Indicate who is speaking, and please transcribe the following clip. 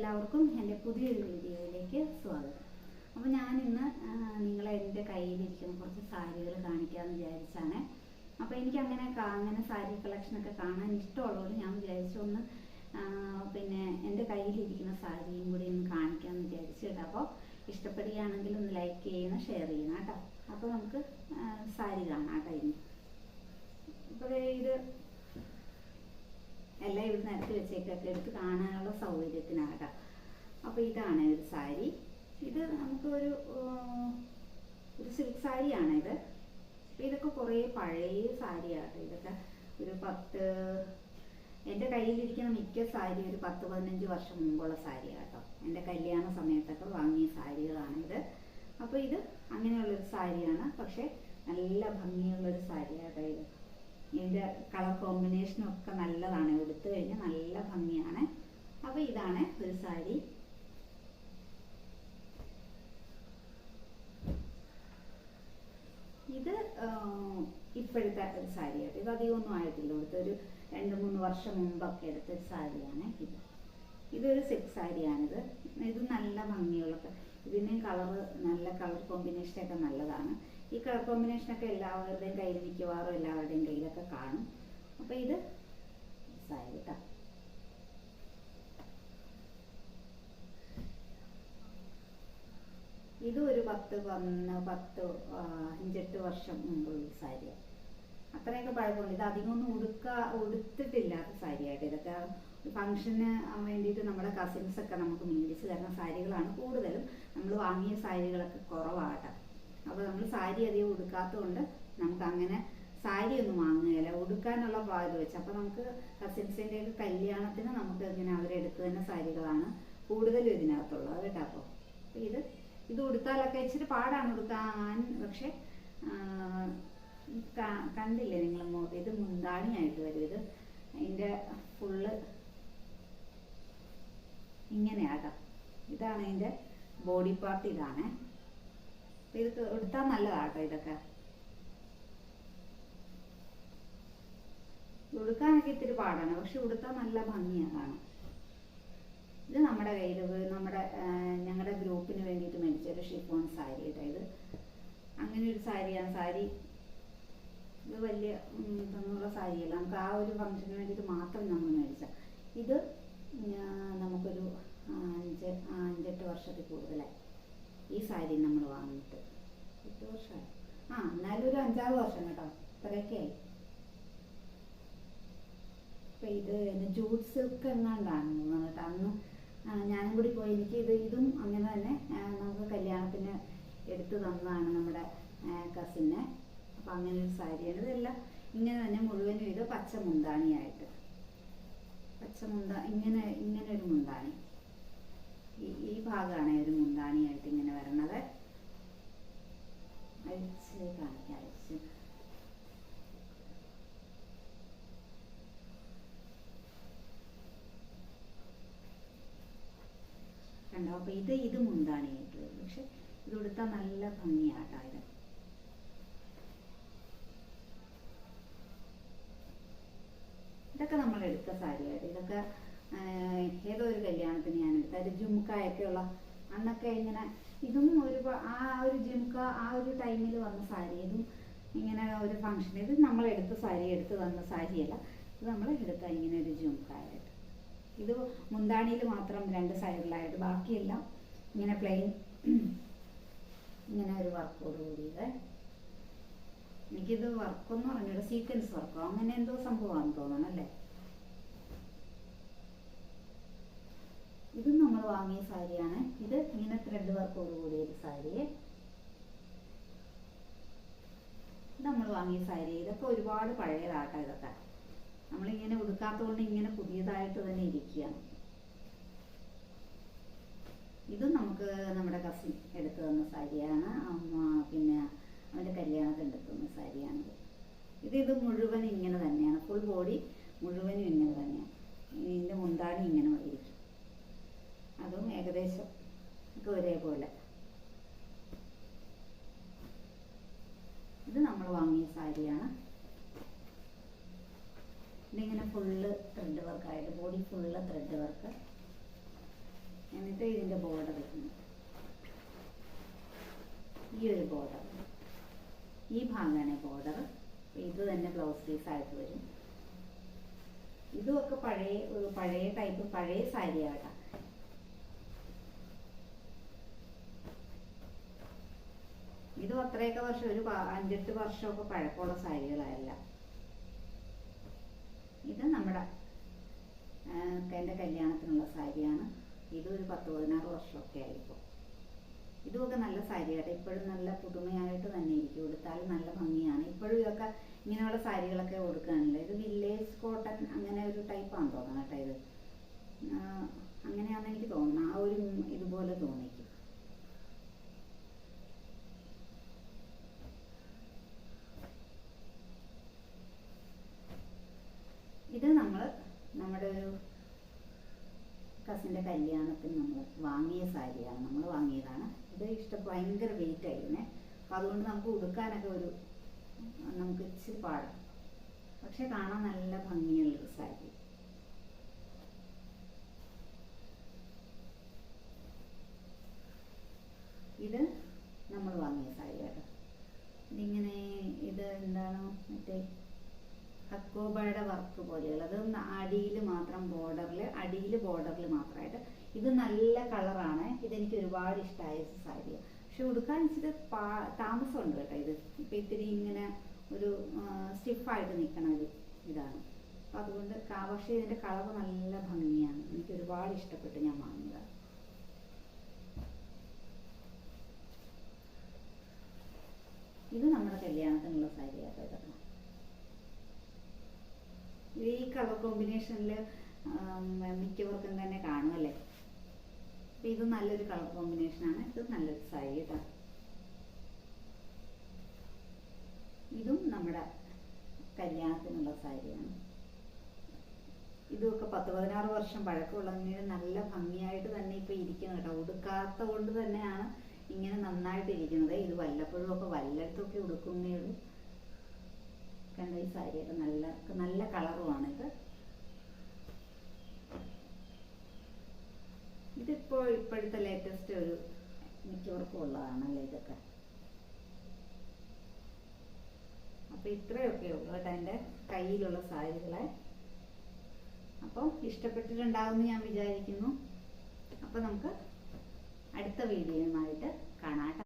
Speaker 1: എല്ലാവർക്കും എൻ്റെ പുതിയൊരു വീഡിയോയിലേക്ക് സ്വാഗതം. അപ്പോൾ ഞാൻ ഇന്ന് നിങ്ങളെ എൻ്റെ കയ്യിലിരിക്കുന്ന കുറച്ച് സാരികൾ കാണിക്കാമെന്ന് വിചാരിച്ചാണ്. അപ്പോൾ എനിക്ക് അങ്ങനെ സാരി കളക്ഷനൊക്കെ കാണാൻ ഇഷ്ടമുള്ളതുകൊണ്ട് ഞാൻ വിചാരിച്ചു ഒന്ന് പിന്നെ എൻ്റെ കയ്യിലിരിക്കുന്ന സാരിയും കൂടി ഒന്ന് കാണിക്കാമെന്ന് വിചാരിച്ചു കേട്ടോ. അപ്പോൾ ഇഷ്ടപ്പെടുകയാണെങ്കിൽ ഒന്ന് ലൈക്ക് ചെയ്യണം, ഷെയർ ചെയ്യണം കേട്ടോ. അപ്പോൾ നമുക്ക് സാരി കാണാം കേട്ടോ. ഇനി ഇപ്പോൾ ഇത് എല്ലാം ഇവിടെ നിരത്തി വെച്ചേക്കൊക്കെ എടുത്ത് കാണാനുള്ള സൗകര്യത്തിനാകട്ടെ. അപ്പോൾ ഇതാണ് ഒരു സാരി. ഇത് നമുക്ക് ഒരു സിൽക്ക് സാരിയാണ് ഇത്. അപ്പോൾ ഇതൊക്കെ കുറേ പഴയ സാരിയാകട്ടെ. ഇതൊക്കെ ഒരു എൻ്റെ കയ്യിലിരിക്കുന്ന മിക്ക സാരി ഒരു 10-15 വർഷം മുമ്പുള്ള സാരിയാട്ടോ. എൻ്റെ കല്യാണ സമയത്തൊക്കെ വാങ്ങിയ സാരികളാണിത്. അപ്പോൾ ഇത് അങ്ങനെയുള്ളൊരു സാരിയാണ്, പക്ഷേ നല്ല ഭംഗിയുള്ളൊരു സാരിയാട്ടോ ഇത്. ഇതിൻ്റെ കളർ കോമ്പിനേഷനൊക്കെ നല്ലതാണ്, എടുത്തു കഴിഞ്ഞാൽ നല്ല ഭംഗിയാണ്. അപ്പോൾ ഇതാണ് ഒരു സാരി. ഇത് ഇപ്പോഴത്തെ ഒരു സാരിയായിട്ട്. ഇത് അധികമൊന്നും ആയിട്ടില്ല, ഇവിടുത്തെ ഒരു 2-3 വർഷം മുമ്പൊക്കെ എടുത്തൊരു സാരിയാണ് ഇത്. ഇതൊരു സിൽക്ക് സാരിയാണിത്. ഇത് നല്ല ഭംഗിയുള്ള, ഇതിൻ്റെയും നല്ല കളർ കോമ്പിനേഷനൊക്കെ നല്ലതാണ്. ഈ കളർ കോമ്പിനേഷനൊക്കെ എല്ലാവരുടെയും കയ്യിൽ, മിക്കവാറും എല്ലാവരുടെയും കയ്യിലൊക്കെ കാണും. അപ്പോൾ ഇത് സാരി കേട്ടോ. ഇത് ഒരു 5-8 വർഷം മുമ്പുള്ള സാരിയാണ്. അത്രയൊക്കെ പഴക്കമുണ്ട്. ഇത് അധികമൊന്നും ഉടുത്തിട്ടില്ലാത്ത സാരിയായിട്ട്. ഇതൊക്കെ ഫംഗ്ഷന് വേണ്ടിയിട്ട് നമ്മുടെ കസിൻസൊക്കെ നമുക്ക് മേടിച്ച് തരുന്ന സാരികളാണ് കൂടുതലും. നമ്മൾ വാങ്ങിയ സാരികളൊക്കെ കുറവാകട്ടെ. അപ്പോൾ നമ്മൾ സാരി അധികം ഉടുക്കാത്തതുകൊണ്ട് നമുക്ക് അങ്ങനെ സാരി ഒന്നും വാങ്ങുകയില്ല, ഉടുക്കാനുള്ള ഇത് വെച്ച്. അപ്പോൾ നമുക്ക് കസിൻസിൻ്റെയൊക്കെ കല്യാണത്തിന് നമുക്ക് ഇങ്ങനെ അവരെടുത്ത് തന്നെ സാരികളാണ് കൂടുതലും ഇതിനകത്തുള്ളത് കേട്ടോ. അപ്പോൾ ഇത് ഉടുത്താലൊക്കെ ഇച്ചിരി പാടാണ് ഉടുക്കാൻ. പക്ഷെ കണ്ടില്ലേ നിങ്ങൾ, ഇത് മുന്താണിയായിട്ട് വരും. ഇത് അതിൻ്റെ ഫുള്ള് ഇങ്ങനെയാട്ടോ. ഇതാണ് അതിൻ്റെ ബോഡി പാർട്ട്. ഇതാണ്. ഇത് ഉടുത്താൽ നല്ലതാട്ടോ. ഇതൊക്കെ ഉടുക്കാനൊക്കെ ഇത്തിരി പാടാണ്, പക്ഷെ ഉടുത്താൽ നല്ല ഭംഗിയാണ് കാണാൻ. ഇത് നമ്മുടെ കയ്യിൽ ഞങ്ങളുടെ ഗ്രൂപ്പിന് വേണ്ടിയിട്ട് മേടിച്ചൊരു ഷിഫോൺ സാരി കേട്ടോ. ഇത് അങ്ങനെ ഒരു സാരിയാണ്. സാരി ഇത് വലിയ ഇതൊന്നുള്ള സാരിയല്ല, നമുക്ക് ആ ഒരു ഫംഗ്ഷന് വേണ്ടിയിട്ട് മാത്രം നമ്മൾ മേടിച്ച. ഇത് നമുക്കൊരു 5-8 വർഷത്തിൽ കൂടുതലായി ഈ സാരി നമ്മൾ വാങ്ങിയിട്ട്. 8 വർഷമായി, എന്നാലും ഒരു 5-6 വർഷം കേട്ടോ, ഇത്രയൊക്കെ ആയി. അപ്പം ഇത് ജൂട്ട് സിൽക്ക് എങ്ങാണ്ടാണ് കേട്ടോ. അന്ന് ഞാനും കൂടി പോയി. എനിക്ക് ഇതും അങ്ങനെ തന്നെ നമുക്ക് കല്യാണത്തിന് എടുത്തു തന്നതാണ് നമ്മുടെ കസിനെ. അപ്പം അങ്ങനെ ഒരു സാരിയാണ്. ഇതെല്ലാം ഇങ്ങനെ തന്നെ മുഴുവനും ഇത് പച്ച മുന്താണിയായിട്ട്, ഇങ്ങനെ ഒരു മുന്താണി. ഈ ഭാഗമാണ് ഒരു മുന്താണിയായിട്ട് ഇങ്ങനെ വരണത്. അഴിച്ച് കാണിക്കാം, അഴിച്ച് കണ്ടോ. അപ്പൊ ഇത് മുന്താണിയായിട്ട് വരും. പക്ഷെ ഇത് കൊടുത്താൽ നല്ല ഭംഗിയാട്ടോ. ഇതൊക്കെ നമ്മൾ എടുത്ത സാരിയായിട്ട്. ഇതൊക്കെ ഏതോ ഒരു കല്യാണത്തിന് ഞാൻ എടുത്ത ഒരു ജുംക്കായൊക്കെയുള്ള അന്നൊക്കെ ഇങ്ങനെ. ഇതും ഒരു ജുംക്ക ആ ഒരു ടൈമിൽ വന്ന സാരി. ഇതും ഇങ്ങനെ ഒരു ഫംഗ്ഷൻ. ഇത് നമ്മൾ എടുത്ത സാരി, എടുത്ത് തന്ന സാരിയല്ല. ഇത് നമ്മൾ എടുത്ത ഇങ്ങനെ ഒരു ജുംക്കായിട്ട്. ഇത് മുന്താണിയിൽ മാത്രം 2 സൈഡിലായിട്ട്, ബാക്കിയെല്ലാം ഇങ്ങനെ പ്ലെയിൻ, ഇങ്ങനെ ഒരു വർക്കോട് കൂടിയത്. എനിക്കിത് വർക്കൊന്നും പറഞ്ഞില്ല, സീക്വൻസ് വർക്കോ അങ്ങനെ എന്തോ സംഭവമാണെന്ന് തോന്നണം അല്ലേ. ഇതും നമ്മൾ വാങ്ങിയ സാരിയാണ്. ഇത് ഇങ്ങനെ ത്രെഡ് വർക്കോട് കൂടിയൊരു സാരി. നമ്മൾ വാങ്ങിയ സാരി. ഇതൊക്കെ ഒരുപാട് പഴയതാട്ടോ. ഇതൊക്കെ നമ്മളിങ്ങനെ ഉടുക്കാത്തതുകൊണ്ട് ഇങ്ങനെ പുതിയതായിട്ട് തന്നെ ഇരിക്കുകയാണ്. ഇതും നമുക്ക് നമ്മുടെ കസിൻ എടുത്തു തന്ന സാരിയാണ്. പിന്നെ അവൻ്റെ കല്യാണത്തിന് എടുത്തു തന്ന സാരിയാണിത്. ഇത് മുഴുവനും ഇങ്ങനെ തന്നെയാണ്, ഫുൾ ബോഡി മുഴുവനും ഇങ്ങനെ തന്നെയാണ്. ഇതിൻ്റെ മുന്താണി ഇങ്ങനെ ഇരിക്കും. അതും ഏകദേശം ഒക്കെ ഒരേപോലെ. ഇത് നമ്മൾ വാങ്ങിയ സാരിയാണ്. ഇതിങ്ങനെ ഫുള്ള് ത്രെഡ് വർക്കായിട്ട്, ബോഡി ഫുള്ള് ത്രെഡ് വർക്ക്. എന്നിട്ട് ഇതിൻ്റെ ബോർഡർ വെക്കുന്നു. ഈ ഒരു ബോർഡർ, ഈ ഭാഗമാണ് ബോർഡർ. ഇത് തന്നെ ബ്ലൗസ് പീസ് ആയിട്ട് വരും. ഇതുമൊക്കെ പഴയ ടൈപ്പ് പഴയ സാരിയാട്ടാ. ഇതും അത്രയൊക്കെ വർഷം, ഒരു 5-8 വർഷമൊക്കെ പഴക്കമുള്ള സാരികളല്ല. ഇത് നമ്മുടെ എൻ്റെ കല്യാണത്തിനുള്ള സാരിയാണ്. ഇതൊരു 10-16 വർഷമൊക്കെ ആയിപ്പോൾ. ഇതുമൊക്കെ നല്ല സാരിയാട്ടെ. ഇപ്പോഴും നല്ല പുതുമയായിട്ട് തന്നെ ഇരിക്കും. ഉടുത്താലും നല്ല ഭംഗിയാണ്. ഇപ്പോഴും ഇതൊക്കെ ഇങ്ങനെയുള്ള സാരികളൊക്കെ കൊടുക്കുകയാണല്ലോ. ഇത് വില്ലേജ് കോട്ടൺ അങ്ങനെ ഒരു ടൈപ്പാണെന്ന് തോന്നുന്നു കേട്ടോ. ഇത് അങ്ങനെയാണെന്ന് എനിക്ക് തോന്നുന്നു. ആ ഒരു ഇതുപോലെ തോന്നിക്കും. ഇത് നമ്മുടെ ഒരു കസിൻ്റെ കല്യാണത്തിന് നമ്മൾ വാങ്ങിയ സാരിയാണ്. നമ്മൾ വാങ്ങിയതാണ്. ഇത് ഭയങ്കര വെയിറ്റ് ആയിരുന്നേ. അപ്പോൾ അതുകൊണ്ട് നമുക്ക് ഉടുക്കാനൊക്കെ നമുക്ക് ഇച്ചിരി പാടാം. പക്ഷെ കാണാൻ നല്ല ഭംഗിയുള്ളൊരു സാരി. ഇത് നമ്മൾ വാങ്ങിയ സാരി കേട്ടോ. ഇതിങ്ങനെ ഇത് എന്താണ് മറ്റേ അക്കോബയുടെ വർക്ക് പോലെയുള്ളത്. അടിയിൽ മാത്രം ബോർഡറിൽ മാത്രമായിട്ട്. ഇത് നല്ല കളറാണ്. ഇതെനിക്ക് ഒരുപാട് ഇഷ്ടമായ സാരിയാണ്. പക്ഷെ ഉടുക്കാൻ ഇച്ചിരി താമസമുണ്ട് കേട്ടോ. ഇത് ഇപ്പം ഇത്തിരി ഇങ്ങനെ ഒരു സ്റ്റിഫായിട്ട് നിൽക്കണ ഒരു ഇതാണ്. അപ്പം അതുകൊണ്ട് പക്ഷേ ഇതിൻ്റെ കളർ നല്ല ഭംഗിയാണ്. എനിക്ക് ഒരുപാട് ഇഷ്ടപ്പെട്ട് ഞാൻ വാങ്ങിയതാണ്. ഇത് നമ്മുടെ കല്യാണത്തിനുള്ള സാരിയാട്ടോ. ഇതൊക്കെ ഈ കളർ കോമ്പിനേഷനിൽ മിക്കവർക്കും തന്നെ കാണുമല്ലേ. അപ്പം ഇത് നല്ലൊരു കളർ കോമ്പിനേഷനാണ്. ഇത് നല്ലൊരു സാരി കേട്ടോ. ഇതും നമ്മുടെ കല്യാണത്തിനുള്ള സാരിയാണ്. ഇതൊക്കെ 10-16 വർഷം പഴക്കമുള്ളതിന് നല്ല ഭംഗിയായിട്ട് തന്നെ ഇപ്പം ഇരിക്കണം കേട്ടോ. ഉടുക്കാത്ത കൊണ്ട് തന്നെയാണ് ഇങ്ങനെ നന്നായിട്ട് ഇരിക്കുന്നത്. ഇത് വല്ലപ്പോഴും ഒക്കെ വല്ലയിടത്തൊക്കെ ഉടുക്കുന്നേ ഉള്ളൂ. കണ്ട ഈ സാരിയൊക്കെ നല്ല കളറുമാണ്. ഇപ്പോഴത്തെ ലേറ്റസ്റ്റ് ഒരു മിക്കവർക്കും ഉള്ളതാണല്ലേ ഇതൊക്കെ. അപ്പോൾ ഇത്രയൊക്കെ ഉള്ളൂ കേട്ടോ എൻ്റെ കയ്യിലുള്ള സാരികളെ. അപ്പോൾ ഇഷ്ടപ്പെട്ടിട്ടുണ്ടാവുമെന്ന് ഞാൻ വിചാരിക്കുന്നു. അപ്പോൾ നമുക്ക് അടുത്ത വീഡിയോയുമായിട്ട് കാണാം.